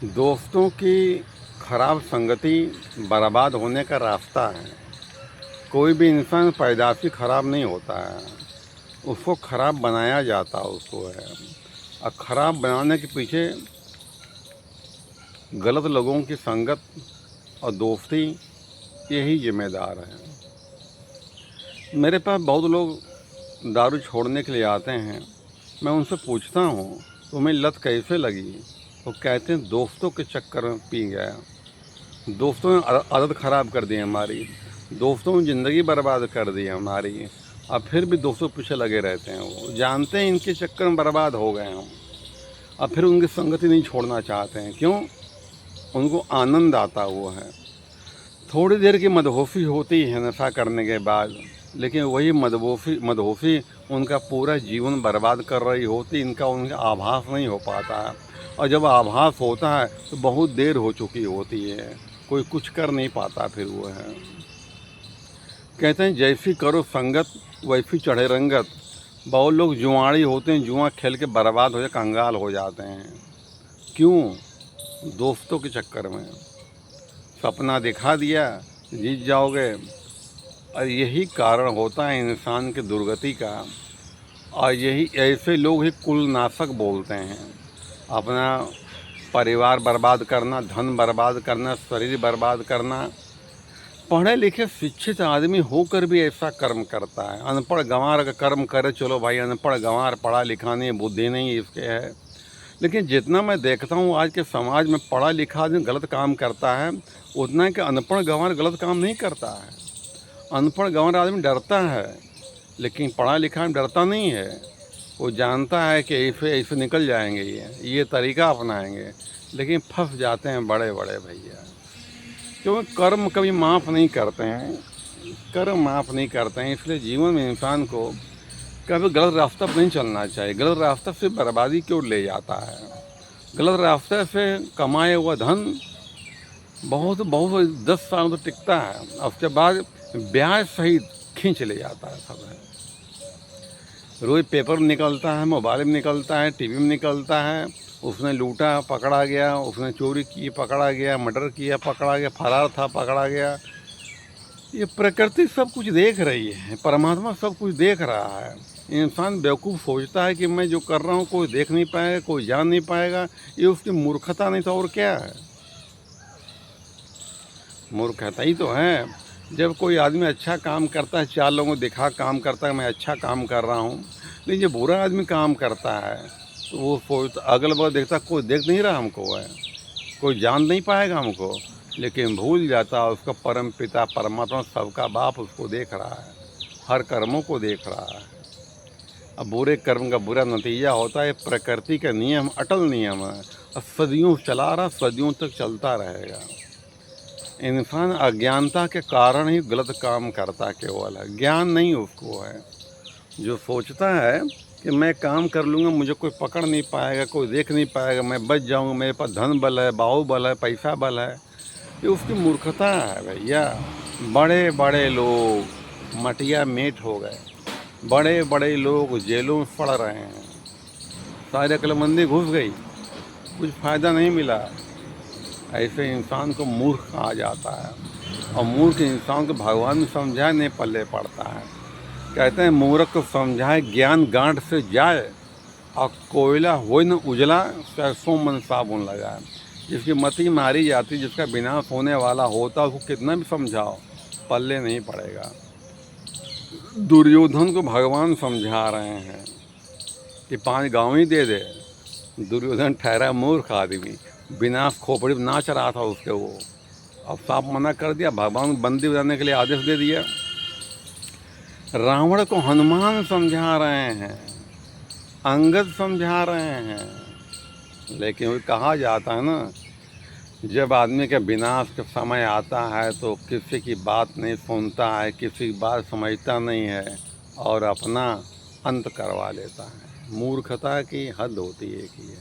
दोस्तों की खराब संगति बर्बाद होने का रास्ता है। कोई भी इंसान पैदाइशी खराब नहीं होता है, उसको खराब बनाया जाता है उसको है। और खराब बनाने के पीछे गलत लोगों की संगत और दोस्ती यही जिम्मेदार है। मेरे पास बहुत लोग दारू छोड़ने के लिए आते हैं। मैं उनसे पूछता हूँ तुम्हें लत कैसे लगी? वो कहते हैं दोस्तों के चक्कर में पी गया। दोस्तों ने आदत ख़राब कर दी हमारी, दोस्तों ने ज़िंदगी बर्बाद कर दी हमारी। और फिर भी दोस्तों पीछे लगे रहते हैं। वो जानते हैं इनके चक्कर में बर्बाद हो गए हम, और फिर उनकी संगति नहीं छोड़ना चाहते हैं। क्यों? उनको आनंद आता हुआ है। थोड़ी देर की मदहोशी होती है नशा करने के बाद, लेकिन वही मदहोशी उनका पूरा जीवन बर्बाद कर रही होती। इनका उनका आभास नहीं हो पाता है, और जब आभास होता है तो बहुत देर हो चुकी होती है। कोई कुछ कर नहीं पाता फिर वो है। कहते हैं जैसी करो संगत वैसी चढ़े रंगत। बहुत लोग जुआड़ी होते हैं, जुआ खेल के बर्बाद हो जाए, कंगाल हो जाते हैं। क्यों? दोस्तों के चक्कर में। सपना दिखा दिया जीत जाओगे, और यही कारण होता है इंसान की दुर्गति का। और यही ऐसे लोग ही कुलनाशक बोलते हैं। अपना परिवार बर्बाद करना, धन बर्बाद करना, शरीर बर्बाद करना। पढ़े लिखे शिक्षित आदमी होकर भी ऐसा कर्म करता है। अनपढ़ गंवार का कर्म करे, चलो भाई अनपढ़ गंवार, पढ़ा लिखा नहीं, बुद्धि नहीं इसके है। लेकिन जितना मैं देखता हूँ आज के समाज में पढ़ा लिखा आदमी गलत काम करता है, उतना कि अनपढ़ गंवार गलत काम नहीं करता है। अनपढ़ गंवार आदमी डरता है, लेकिन पढ़ा लिखा में डरता नहीं है। वो जानता है कि ऐसे निकल जाएंगे, ये तरीका अपनाएंगे, लेकिन फंस जाते हैं बड़े बड़े भैया। क्योंकि कर्म कभी माफ़ नहीं करते हैं, कर्म माफ़ नहीं करते हैं। इसलिए जीवन में इंसान को कभी गलत रास्ता पर नहीं चलना चाहिए। गलत रास्ता से बर्बादी की ओर ले जाता है। गलत रास्ते से कमाए हुआ धन बहुत 10 साल तो टिकता है, उसके बाद ब्याज सहित खींच ले जाता है सब है। रोज़ पेपर में निकलता है, मोबाइल में निकलता है, टीवी में निकलता है। उसने लूटा पकड़ा गया, उसने चोरी की पकड़ा गया, मर्डर किया पकड़ा गया, फरार था पकड़ा गया। ये प्रकृति सब कुछ देख रही है, परमात्मा सब कुछ देख रहा है। इंसान बेवकूफ़ सोचता है कि मैं जो कर रहा हूँ कोई देख नहीं पाएगा, कोई जान नहीं पाएगा। ये उसकी मूर्खता नहीं तो और क्या है? मूर्खता ही तो है। जब कोई आदमी अच्छा काम करता है, 4 लोगों को दिखा काम करता है मैं अच्छा काम कर रहा हूँ, लेकिन जब बुरा आदमी काम करता है तो वो सोचता, अगल बगल देखता कोई देख नहीं रहा हमको है, कोई जान नहीं पाएगा हमको, लेकिन भूल जाता उसका परम पिता परमात्मा सबका बाप उसको देख रहा है, हर कर्मों को देख रहा है। अब बुरे कर्म का बुरा नतीजा होता है। प्रकृति का नियम अटल नियम है, और सदियों चला रहा, सदियों तक चलता रहेगा। इंसान अज्ञानता के कारण ही गलत काम करता केवल है, ज्ञान नहीं उसको है। जो सोचता है कि मैं काम कर लूँगा, मुझे कोई पकड़ नहीं पाएगा, कोई देख नहीं पाएगा, मैं बच जाऊँगा, मेरे पास धन बल है, बाहुबल है, पैसा बल है, ये उसकी मूर्खता है भैया। बड़े बड़े लोग मटिया मेट हो गए, बड़े बड़े लोग जेलों में पड़ रहे हैं। सारी अक्लमंदी घुस गई, कुछ फ़ायदा नहीं मिला। ऐसे इंसान को मूर्ख कहा जाता है, और मूर्ख इंसान को भगवान ने समझाए नहीं पल्ले पड़ता है। कहते हैं मूर्ख को समझाए ज्ञान गांठ से जाए, और कोयला हो न उजला सरसों मन साबुन लगाए। जिसकी मति मारी जाती, जिसका विनाश होने वाला होता, उसको कितना भी समझाओ पल्ले नहीं पड़ेगा। दुर्योधन को भगवान समझा रहे हैं कि 5 गाँव ही दे दे। दुर्योधन ठहरा मूर्ख आदमी, विनाश खोपड़ी में नाच रहा था उसके वो। अब साफ मना कर दिया, भगवान बंदी बनाने के लिए आदेश दे दिया। रावण को हनुमान समझा रहे हैं, अंगद समझा रहे हैं, लेकिन वो कहा जाता है ना, जब आदमी के विनाश का समय आता है तो किसी की बात नहीं सुनता है, किसी की बात समझता नहीं है, और अपना अंत करवा लेता है। मूर्खता की हद होती है कि